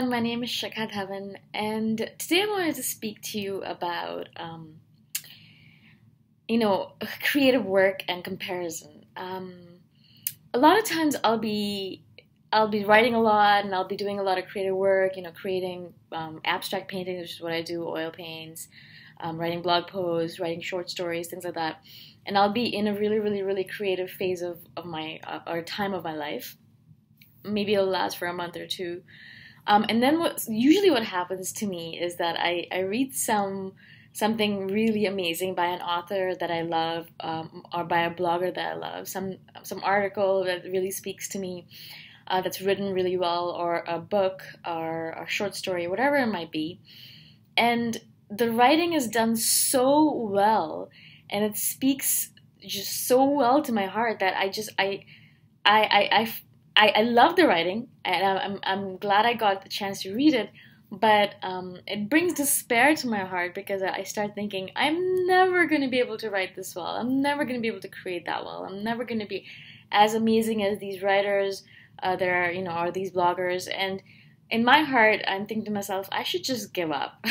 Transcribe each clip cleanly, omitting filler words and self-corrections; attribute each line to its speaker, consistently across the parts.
Speaker 1: everyone, my name is Shakhat Havan, and today I wanted to speak to you about, creative work and comparison. A lot of times I'll be writing a lot, and I'll be doing a lot of creative work, creating abstract painting, which is what I do, oil paints, writing blog posts, writing short stories, things like that. And I'll be in a really, really, really creative phase of my or time of my life. Maybe it'll last for a month or two. And then what happens to me is that I read something really amazing by an author that I love, or by a blogger that I love, some article that really speaks to me, that's written really well, or a book, or a short story, whatever it might be. And the writing is done so well, and it speaks just so well to my heart that I love the writing, and I'm glad I got the chance to read it, but it brings despair to my heart because I start thinking, I'm never going to be able to write this well. I'm never going to be able to create that well. I'm never going to be as amazing as these writers there, or these bloggers. And in my heart, I'm thinking to myself, I should just give up.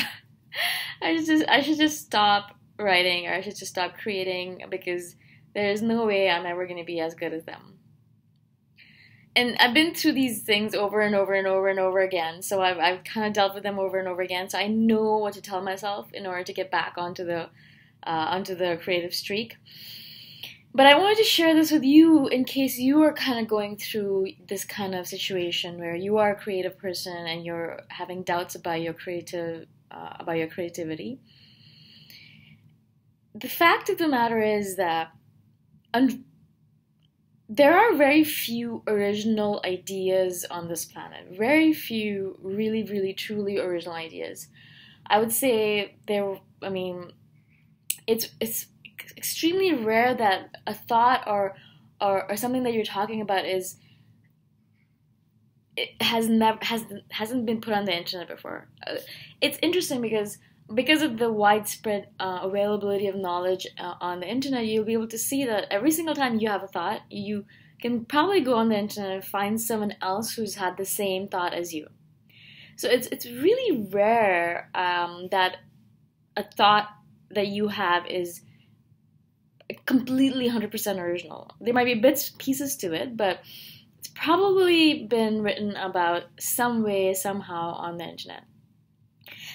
Speaker 1: I should just stop writing, or I should just stop creating, because there's no way I'm ever going to be as good as them. And I've been through these things over and over and over and over again, so I've kind of dealt with them over and over again. So I know what to tell myself in order to get back onto the creative streak. But I wanted to share this with you in case you are kind of going through this kind of situation where you are a creative person and you're having doubts about your creativity. The fact of the matter is that there are very few original ideas on this planet. Very few really, really, truly original ideas. I would say it's extremely rare that a thought or something that you're talking about hasn't been put on the internet before. It's interesting because of the widespread availability of knowledge on the internet, you'll be able to see that every single time you have a thought, you can probably go on the internet and find someone else who's had the same thought as you. So it's really rare that a thought that you have is completely 100% original. There might be bits, pieces to it, but it's probably been written about some way, somehow on the internet.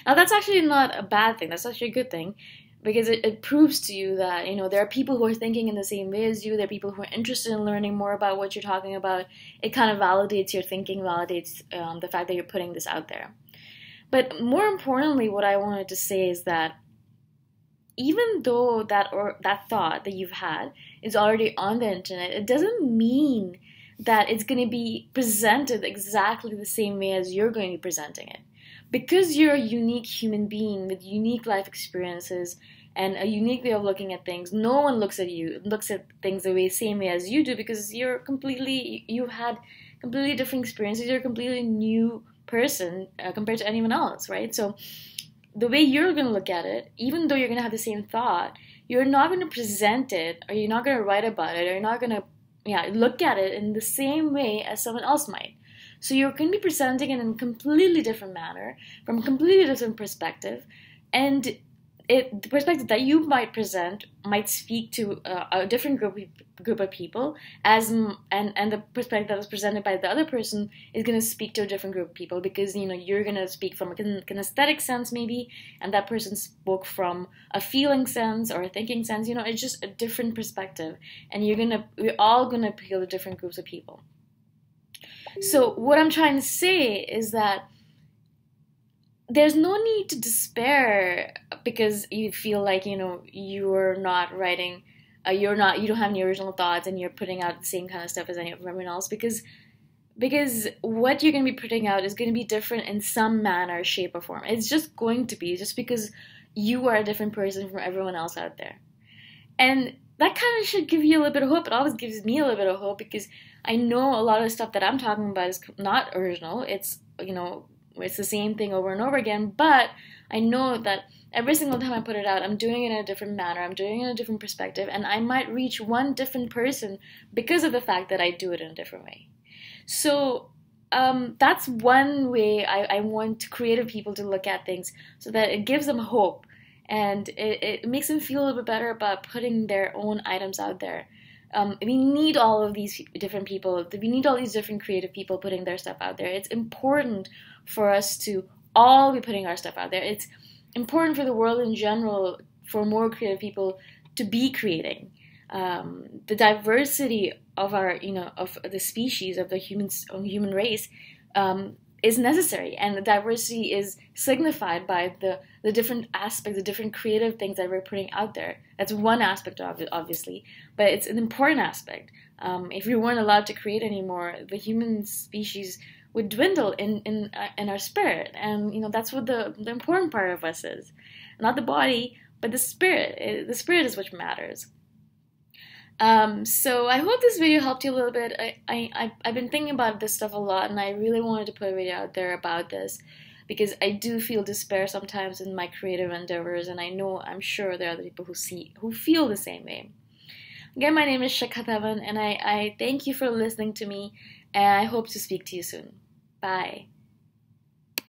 Speaker 1: Now, that's actually not a bad thing. That's actually a good thing, because it proves to you that, there are people who are thinking in the same way as you. There are people who are interested in learning more about what you're talking about. It kind of validates your thinking, validates the fact that you're putting this out there. But more importantly, what I wanted to say is that even though that thought that you've had is already on the internet, it doesn't mean that it's going to be presented exactly the same way as you're going to be presenting it. Because you're a unique human being with unique life experiences and a unique way of looking at things, no one looks at things the same way as you do, because you've had completely different experiences. You're a completely new person compared to anyone else, right? So the way you're going to look at it, even though you're going to have the same thought, you're not going to present it, or you're not going to write about it, or you're not going to look at it in the same way as someone else might. So you're going to be presenting it in a completely different manner, from a completely different perspective, and the perspective that you might present might speak to a different group of people, and the perspective that was presented by the other person is going to speak to a different group of people, because you're going to speak from a kinesthetic sense maybe, and that person spoke from a feeling sense or a thinking sense. It's just a different perspective, and we're all going to appeal to different groups of people. So what I'm trying to say is that there's no need to despair because you feel like, you're not writing, you don't have any original thoughts, and you're putting out the same kind of stuff as everyone else, because what you're going to be putting out is going to be different in some manner, shape, or form. It's just going to be, just because you are a different person from everyone else out there. And that kind of should give you a little bit of hope. It always gives me a little bit of hope, because I know a lot of the stuff that I'm talking about is not original. It's, it's the same thing over and over again, but I know that every single time I put it out, I'm doing it in a different manner, I'm doing it in a different perspective, and I might reach one different person because of the fact that I do it in a different way. So that's one way I want creative people to look at things, so that it gives them hope, and it makes them feel a little bit better about putting their own items out there. We need all of these different people. We need all these different creative people putting their stuff out there. It's important for us to all be putting our stuff out there. It's important for the world in general for more creative people to be creating. The diversity of of the species, of the human race, is necessary, and the diversity is signified by the different aspects, the different creative things that we're putting out there. That's one aspect of it, obviously, but it's an important aspect. If we weren't allowed to create anymore, the human species would dwindle in our spirit, and that's what the important part of us is, not the body, but the spirit. The spirit is what matters. So I hope this video helped you a little bit. I've been thinking about this stuff a lot, and I really wanted to put a video out there about this, because I do feel despair sometimes in my creative endeavors, and I'm sure there are other people who feel the same way. Again, my name is Shakatavan, and I thank you for listening to me, and I hope to speak to you soon. Bye.